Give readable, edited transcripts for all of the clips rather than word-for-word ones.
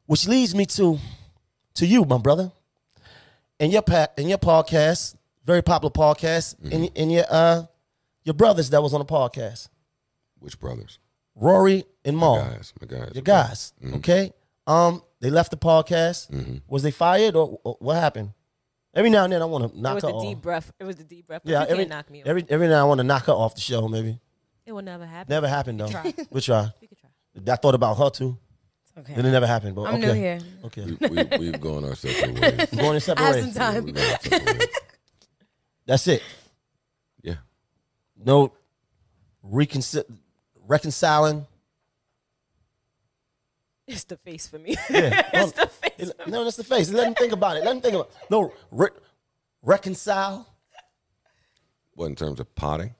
which leads me to you, my brother, and your podcast, very popular podcast, and your brothers that was on the podcast. Which brothers? Rory and Mal. My guys. Your guys. Okay. They left the podcast. Was they fired or what happened? Every now and then I want to knock her off. It was the deep breath. Yeah, you can't knock me off. Every now and then I want to knock her off the show, maybe. It will never happen. Never happened, though. Try. We'll try. We could try. I thought about her, too. Okay. Then it never happened. But I'm new here. Okay. We've gone our separate ways. We're going in separate I have ways. some time. We've gone our separate ways. That's it. Yeah. No reconciling. It's the face for me. Yeah. It's the face. No, that's the face. Let him think about it. Let him think about it. No, reconcile. What, in terms of potting?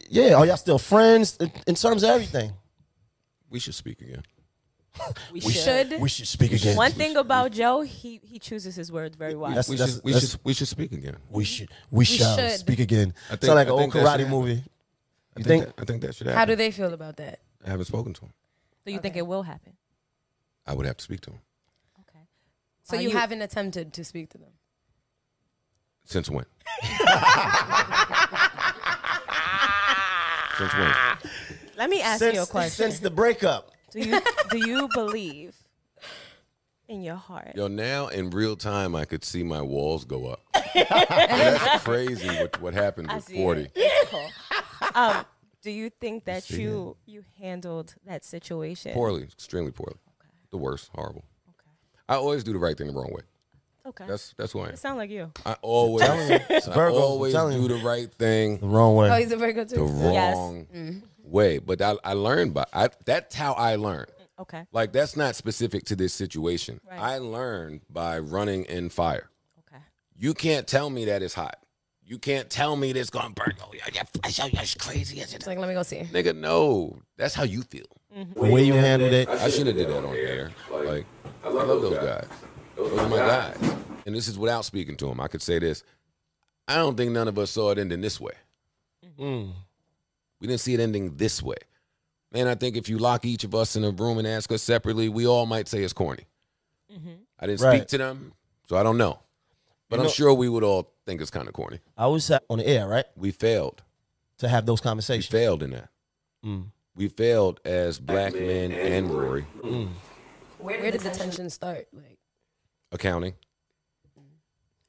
Yeah, are y'all still friends in terms of everything? We should speak again. We should. We should speak again. One thing about Joe, he chooses his words very wisely. We should speak again. We shall should. speak again. I Sound like an old think that should karate movie. I think that should happen. How do they feel about that? I haven't spoken to him. Do you think it will happen? I would have to speak to him. Okay. So you haven't attempted to speak to them? Since when? Since when? Let me ask you a question. Since the breakup. Do you believe in your heart? Yo, now in real time, I could see my walls go up. That's crazy what happened at 40. It's cool. Do you think that you handled that situation Poorly, extremely poorly. Okay. The worst, horrible. Okay. I always do the right thing the wrong way. Okay. That's who I am. It sounds like you. I always do the right thing The wrong way. Oh, he's a Virgo too. the wrong way. But I learned that's how I learned. Okay. Like, that's not specific to this situation. Right. I learned by running in fire. Okay. You can't tell me that it's hot. You can't tell me that it's going to burn. Oh, that's crazy. It's like, let me go see. Nigga, no. That's how you feel. The way you handled it. I should have did that on air. Like, I love those guys. Those are my guys. And this is without speaking to them. I could say this. I don't think none of us saw it ending this way. We didn't see it ending this way. Man, I think if you lock each of us in a room and ask us separately, we all might say it's corny. I didn't speak to them, so I don't know. But I'm sure we would all think it's kind of corny. I was on the air, right? We failed. To have those We conversations. failed in that. We failed as black men and Rory. Where did the tension start? Like, Accounting.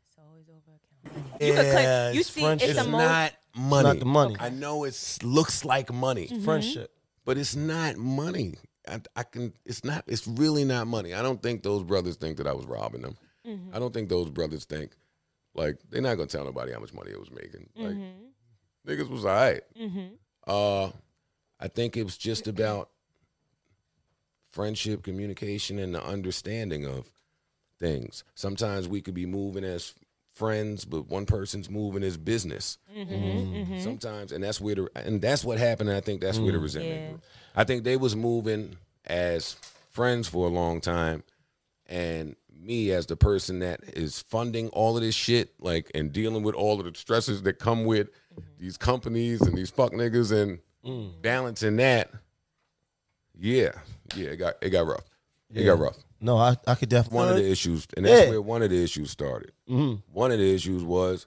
It's always over accounting. You see, it's It's a not money. Not the money. I know it looks like money, Friendship. but it's not money. It's really not money. I don't think those brothers think that I was robbing them. I don't think those brothers think, like, they're not going to tell nobody how much money it was making. Like, niggas was all right. I think it was just about friendship, communication, and the understanding of things. Sometimes we could be moving as friends, but one person's moving as business. Sometimes, and that's what happened. And I think that's where the resentment grew. I think they was moving as friends for a long time, and me as the person that is funding all of this shit, like, and dealing with all of the stresses that come with these companies and these fuck niggas, and balancing that. It got rough. It got rough. No, I could definitely. One of the issues, and that's where one of the issues started. One of the issues was,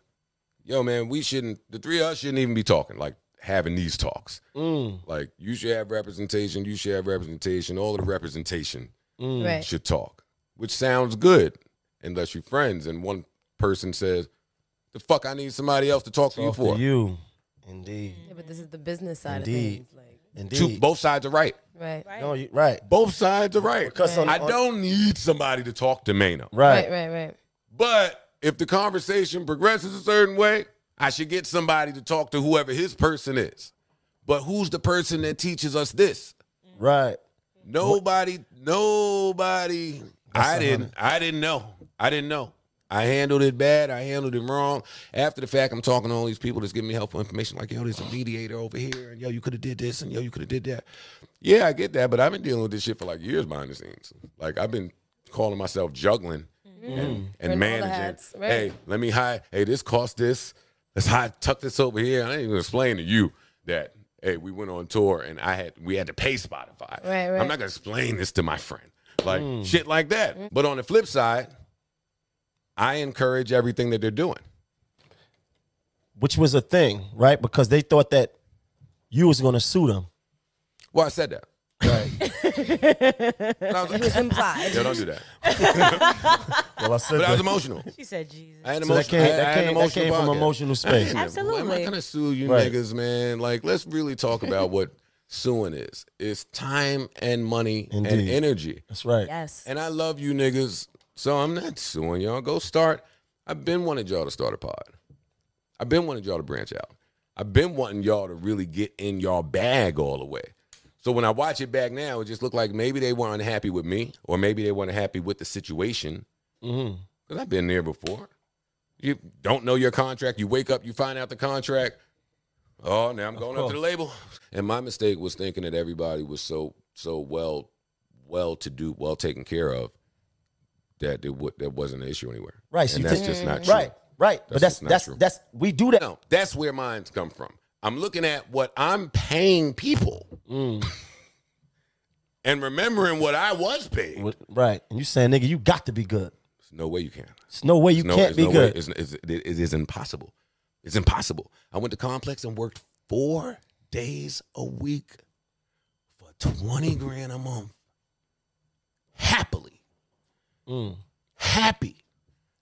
yo, man, the three of us shouldn't even be talking, like, having these talks. Like, you should have representation, you should have representation, all of the representation right. should talk, which sounds good unless you're friends and one person says, the fuck I need somebody else to talk to you for. You. Indeed. Yeah, but this is the business side Indeed. of things. Like, Indeed. Both sides are right. right. No, right. Both sides are right. Because I don't need somebody to talk to Maino. Right. But if the conversation progresses a certain way, I should get somebody to talk to whoever his person is. But who's the person that teaches us this? Right. Nobody. I didn't know. I handled it bad. I handled it wrong. After the fact, I'm talking to all these people that's giving me helpful information. Like, yo, there's a mediator over here. And, yo, you could have did this. And, yo, you could have did that. Yeah, I get that. But I've been dealing with this shit for, like, years behind the scenes. Like, I've been calling myself juggling and managing. Hats, right? Hey, let me hide. Hey, this cost this. Let's tuck this over here. I didn't even explain to you that, hey, we went on tour and we had to pay Spotify. Right. I'm not going to explain this to my friend. Like shit like that. But on the flip side, I encourage everything that they're doing. Which was a thing, right? Because they thought that you was going to sue them. Well, I said that. Right. It was implied. Yo, don't do that. Well, I said But I was emotional. She said Jesus. I had So that came emotional from podcast. emotional space. Absolutely. I'm not going to sue you Right. niggas, man. Like, let's really talk about what suing is. It's time and money and Indeed. energy. That's right. Yes. And I love you niggas, so I'm not suing y'all. Go start. I've been wanting y'all to start a pod. I've been wanting y'all to branch out. I've been wanting y'all to really get in y'all bag all the way. So when I watch it back now, it just looked like maybe they weren't happy with me, or maybe they weren't happy with the situation. Because I've been there before. You don't know your contract. You wake up, you find out the contract. Oh, now I'm going up to the label. And my mistake was thinking that everybody was so well to do, well taken care of, that that wasn't an issue anywhere. Right. So and you that's think, just not true. Right. But that's we do that. No, that's where mines come from. I'm looking at what I'm paying people and remembering what I was paid. Right. And you saying, nigga, you got to be good. There's no way you can. There's no way you can't be good. It is impossible. It's impossible. I went to Complex and worked 4 days a week for 20 grand a month. Happily. Happy.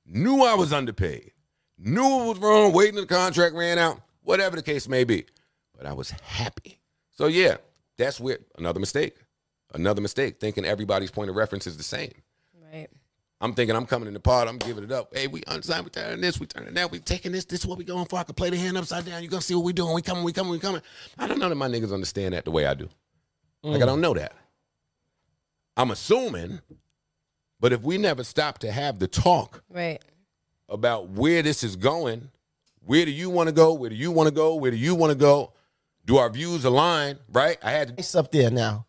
Knew I was underpaid. Knew it was wrong, waiting till the contract ran out, whatever the case may be. But I was happy. So yeah, that's where another mistake, thinking everybody's point of reference is the same. Right. I'm thinking I'm coming in the pod, I'm giving it up. Hey, we unsigned, we turning this, we turning that, we taking this is what we going for. I can play the hand upside down. You're going to see what we doing. We coming. I don't know that my niggas understand that the way I do. Like, I don't know that. I'm assuming, but if we never stop to have the talk Right. about where this is going, where do you want to go? Where do you want to go? Where do you want to go? Do our views align, right? I had to. Ice up there now.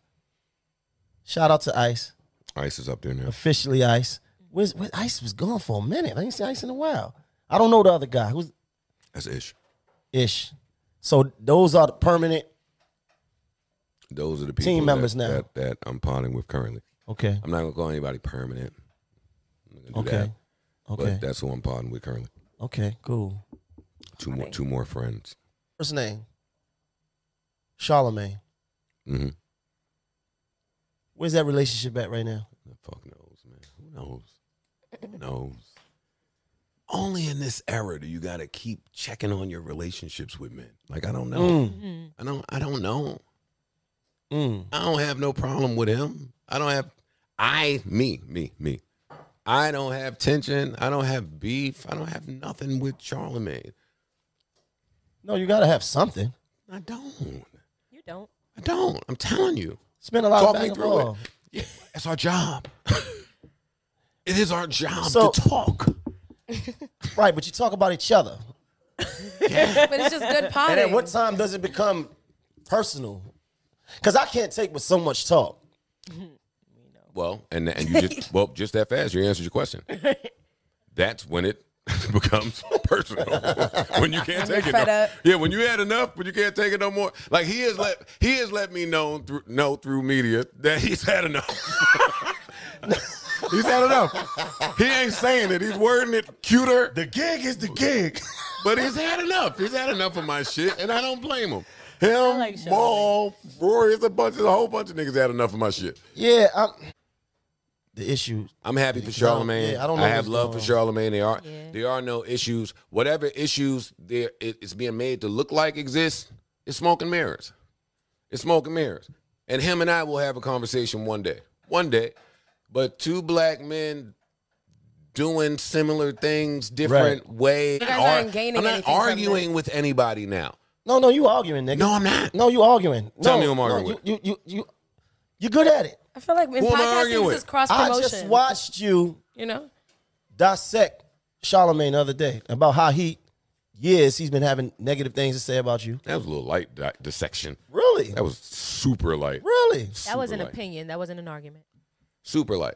Shout out to Ice. Ice is up there now. Officially Ice. Where Ice was gone for a minute. I ain't seen Ice in a while. I don't know the other guy. Who's That's Ish. Ish? So those are the permanent. Those are the people Team members now. that I'm potting with currently. Okay. I'm not going to call anybody permanent. I'm not gonna do Okay. that, Okay. But that's who I'm potting with currently. Okay. Cool. Two more friends. First name. Charlamagne. Mm-hmm. Where's that relationship at right now? The fuck knows, man. Who knows? Who knows? Only in this era do you got to keep checking on your relationships with men. Like, I don't know. I don't know. I don't have no problem with him. I don't have, me. I don't have tension. I don't have beef. I don't have nothing with Charlamagne. No, you gotta have something. I don't. You don't. I don't. I'm telling you. Spend a lot Talk of me back and through it. forth. Yeah, that's our job. It is our job So- to talk. Right, but you talk about each other. But it's just good And potting. at what time does it become personal? Because I can't take with so much talk. Well, and you just that fast, you answered your question. That's when it becomes personal. When you can't take it. fed up. Yeah, when you had enough, but you can't take it no more. Like he has let me know through media that he's had enough. He's had enough. He ain't saying it. He's wording it cuter. The gig is the gig. But he's had enough. He's had enough of my shit, and I don't blame him. Him, like Charlamagne. Mal, Rory, there's a whole bunch of niggas had enough of my shit. Yeah, the issue. I'm happy for Charlamagne. Yeah, I don't know I have what's love for going Charlamagne. There are no issues. Whatever issues it's being made to look like exist, it's smoke and mirrors. It's smoke and mirrors. And him and I will have a conversation one day. One day. But two black men doing similar things, different ways. You guys aren't gaining I'm not anything from arguing with anybody now. No, you arguing, nigga. No, I'm not. No, you arguing. Tell No, me who I'm arguing with. You're good at it. I feel like in Who am I podcasting, arguing this is with? cross I promotion. just watched you You know? dissect Charlamagne the other day about how he's been having negative things to say about you. That was a little light dissection. Really? That was super light. Really? That was an Super light. opinion. That wasn't an argument. Super light.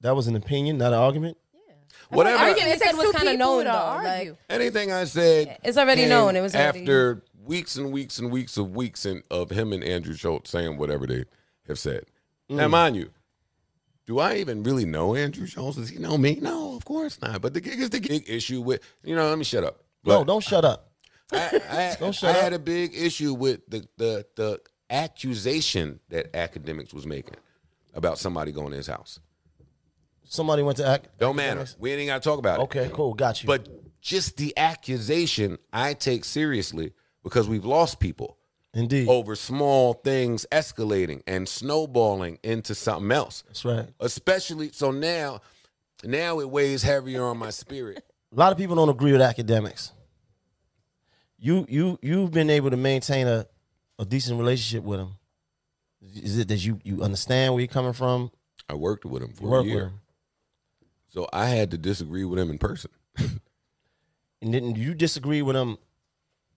That was an opinion, not an argument? Whatever. Argument It said takes was two kind of people known, to though. argue. Like, Anything I said, it's already came known. It was already- after weeks and weeks and weeks of him and Andrew Schultz saying whatever they have said. Now, mind you, do I even really know Andrew Jones? Does he know me? No, of course not. But the gig is the gig issue with, let me shut up. No, don't shut up. I Don't shut up. had a big issue with the accusation that Akademiks was making about somebody going to his house. Somebody went to Don't matter. We ain't got to talk about it. Okay, cool. Got you. But just the accusation I take seriously because we've lost people. Indeed. Over small things escalating and snowballing into something else. That's right. Especially, so now it weighs heavier on my spirit. A lot of people don't agree with Akademiks. You've been able to maintain a decent relationship with him. Is it that you understand where you're coming from? I worked with him for a year. With him. So I had to disagree with him in person. And didn't you disagree with him?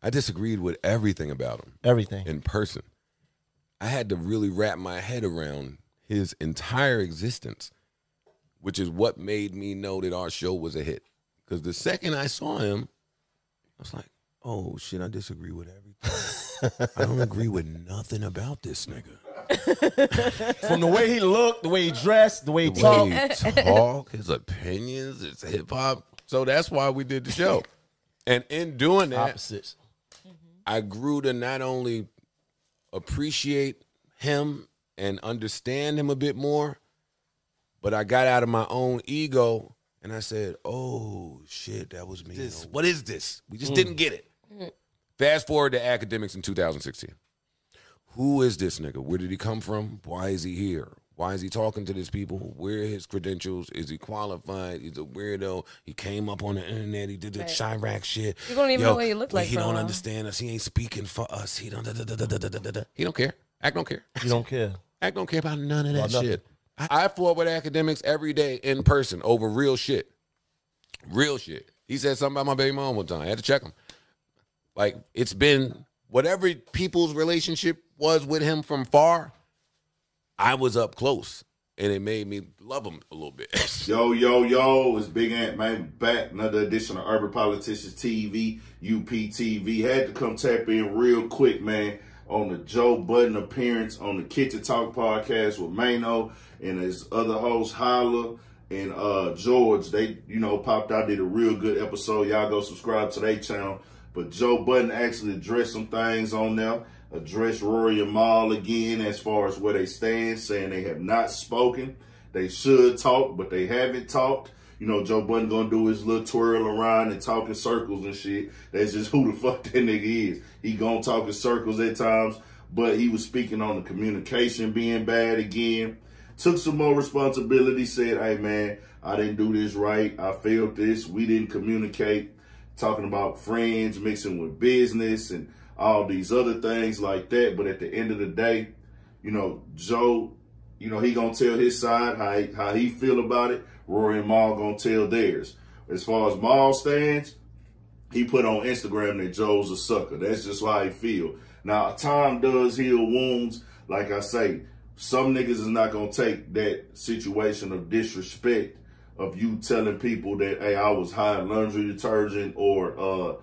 I disagreed with everything about him. Everything. In person. I had to really wrap my head around his entire existence, which is what made me know that our show was a hit. Because the second I saw him, I was like, oh, shit, I disagree with everything. I don't agree with nothing about this nigga. From the way he looked, the way he dressed, the way he The talked. way he talk, his opinions, his hip-hop. So that's why we did the show. And in doing that, Opposites. I grew to not only appreciate him and understand him a bit more, but I got out of my own ego and I said, oh, shit, that was me. What is this? We just didn't get it. Fast forward to Akademiks in 2016. Who is this nigga? Where did he come from? Why is he here? Why is he talking to these people? Where are his credentials? Is he qualified? He's a weirdo. He came up on the internet. He did the Chirac shit. You don't even know what he looked like. He don't understand us. He ain't speaking for us. He don't. He don't care. Act don't care. You don't care. Act don't care about none of that About shit. I fought with Akademiks every day in person over real shit. Real shit. He said something about my baby mom one time. I had to check him. Like, it's been whatever people's relationship was with him from far, I was up close, and it made me love him a little bit. Yo, it's Big Ant, man, back. Another edition of Urban Politicians TV, UPTV. Had to come tap in real quick, man, on the Joe Budden appearance on the Kitchen Talk podcast with Maino and his other host, Holla, and George. They, popped out, did a real good episode. Y'all go subscribe to their channel. But Joe Budden actually addressed some things on there. Addressed Rory Mal again as far as where they stand, saying they have not spoken. They should talk, but they haven't talked. Joe Budden gonna do his little twirl around and talk in circles and shit. That's just who the fuck that nigga is. He gonna talk in circles at times, but he was speaking on the communication being bad again. Took some more responsibility, said, hey man, I didn't do this right. I failed this. We didn't communicate. Talking about friends mixing with business and all these other things like that. But at the end of the day, Joe, he gonna tell his side, how he feel about it. Rory and Mal gonna tell theirs. As far as Mal stands, he put on Instagram that Joe's a sucker. That's just how he feel. Now, time does heal wounds. Like I say, some niggas is not gonna take that situation of disrespect of you telling people that, hey, I was hiding laundry detergent, or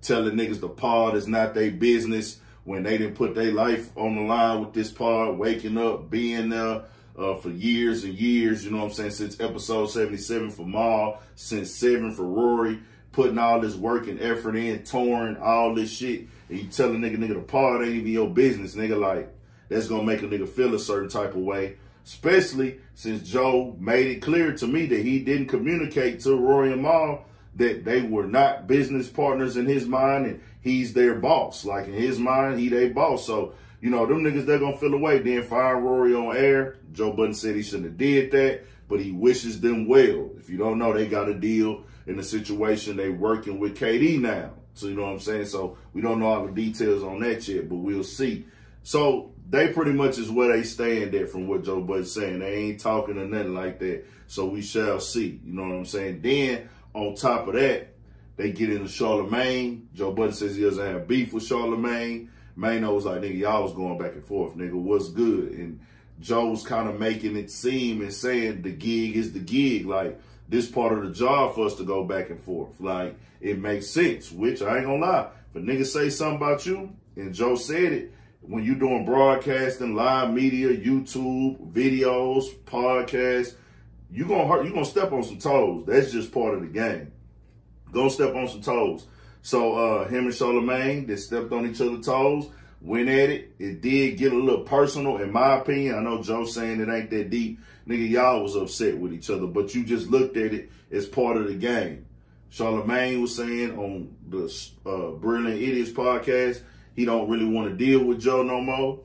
telling niggas the pod is not their business when they didn't put their life on the line with this pod, waking up, being there for years and years, since episode 77 for Mal, since 7 for Rory, putting all this work and effort in, touring, all this shit, and you telling nigga, the pod ain't even your business, nigga, like, that's gonna make a nigga feel a certain type of way. Especially since Joe made it clear to me that he didn't communicate to Rory and Mal that they were not business partners in his mind and he's their boss. Like, in his mind, he their boss. So, them niggas, they're going to feel away. Then fire Rory on air. Joe Budden said he shouldn't have did that, but he wishes them well. If you don't know, they got a deal in the situation. They working with KD now. So, you know what I'm saying? So, we don't know all the details on that yet, but we'll see. So, they pretty much is where they stand at from what Joe Budden's saying. They ain't talking or nothing like that. So we shall see. You know what I'm saying? Then, on top of that, they get into Charlamagne. Joe Budden says he doesn't have beef with Charlamagne. Maino was like, nigga, y'all was going back and forth. Nigga, what's good? And Joe's kind of making it seem and saying the gig is the gig. Like, this part of the job for us to go back and forth. Like, it makes sense, which I ain't gonna lie. If a nigga say something about you, and Joe said it, when you're doing broadcasting, live media, YouTube, videos, podcasts, you're gonna step on some toes. That's just part of the game. Go step on some toes. So him and Charlamagne, they stepped on each other's toes, went at it. It did get a little personal, in my opinion. I know Joe saying it ain't that deep. Nigga, y'all was upset with each other, but you just looked at it as part of the game. Charlamagne was saying on the Brilliant Idiots podcast, he don't really want to deal with Joe no more.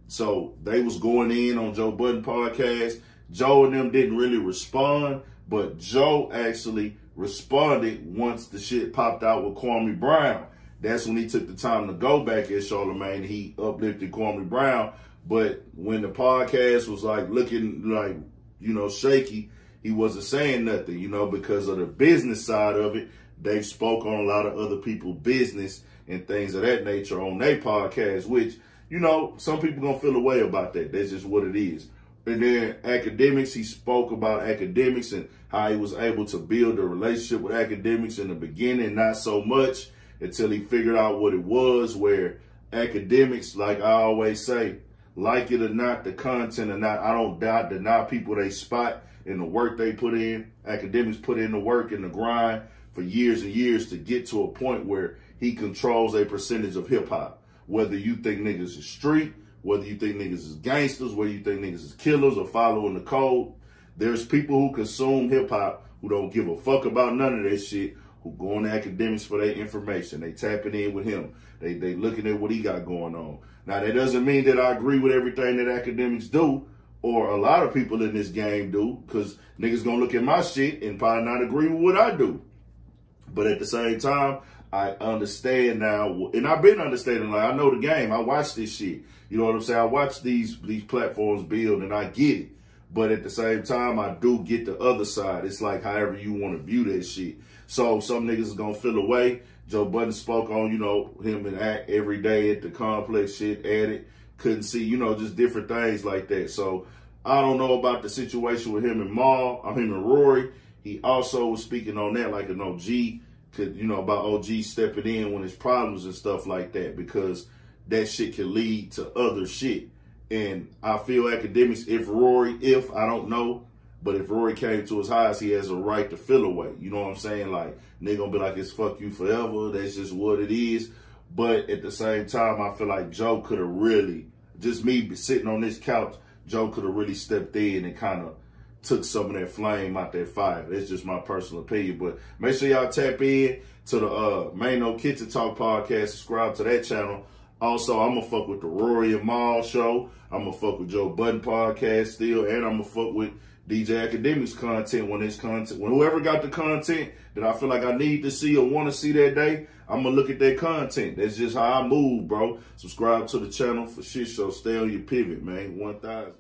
So they was going in on Joe Budden podcast. Joe and them didn't really respond, but Joe actually responded once the shit popped out with Kwame Brown. That's when he took the time to go back at Charlamagne. He uplifted Kwame Brown. But when the podcast was like looking like, you know, shaky, he wasn't saying nothing, you know, because of the business side of it. They spoke on a lot of other people's business and things of that nature on their podcast, which, you know, some people gonna feel a way about that. That's just what it is. And then Akademiks, he spoke about Akademiks and how he was able to build a relationship with Akademiks in the beginning, not so much until he figured out what it was, where Akademiks, like I always say, like it or not, the content or not, I don't deny people they spot and the work they put in. Akademiks put in the work and the grind for years and years to get to a point where he controls a percentage of hip-hop. Whether you think niggas is street, whether you think niggas is gangsters, whether you think niggas is killers or following the code, there's people who consume hip-hop who don't give a fuck about none of that shit, who go on to Akademiks for their information. They tapping in with him. They looking at what he got going on. Now, that doesn't mean that I agree with everything that Akademiks do, or a lot of people in this game do, because niggas gonna look at my shit and probably not agree with what I do. But at the same time, I understand now, and I've been understanding, like, I know the game. I watch this shit. You know what I'm saying? I watch these platforms build, and I get it. But at the same time, I do get the other side. It's like however you want to view that shit. So some niggas is going to feel away. Joe Budden spoke on, you know, him and Act every day at the complex shit, at it. Couldn't see, you know, just different things like that. So I don't know about the situation with him and him and Rory. He also was speaking on that like an OG. Could, you know, about OG stepping in when there's problems and stuff like that, because that shit can lead to other shit. And I feel Akademiks, I don't know, but if Rory came to his house, he has a right to feel away. You know what I'm saying? Like, nigga gonna be like, it's fuck you forever. That's just what it is. But at the same time, I feel like Joe could have really, just me sitting on this couch, Joe could have really stepped in and kind of took some of that flame out that fire. That's just my personal opinion. But make sure y'all tap in to the Maino Kitchen Talk podcast. Subscribe to that channel. Also, I'm going to fuck with the Rory Mal show. I'm going to fuck with Joe Budden podcast still. And I'm going to fuck with DJ Akademiks content when whoever got the content that I feel like I need to see or want to see that day, I'm going to look at that content. That's just how I move, bro. Subscribe to the channel for shit show. Stay on your pivot, man. 1,000.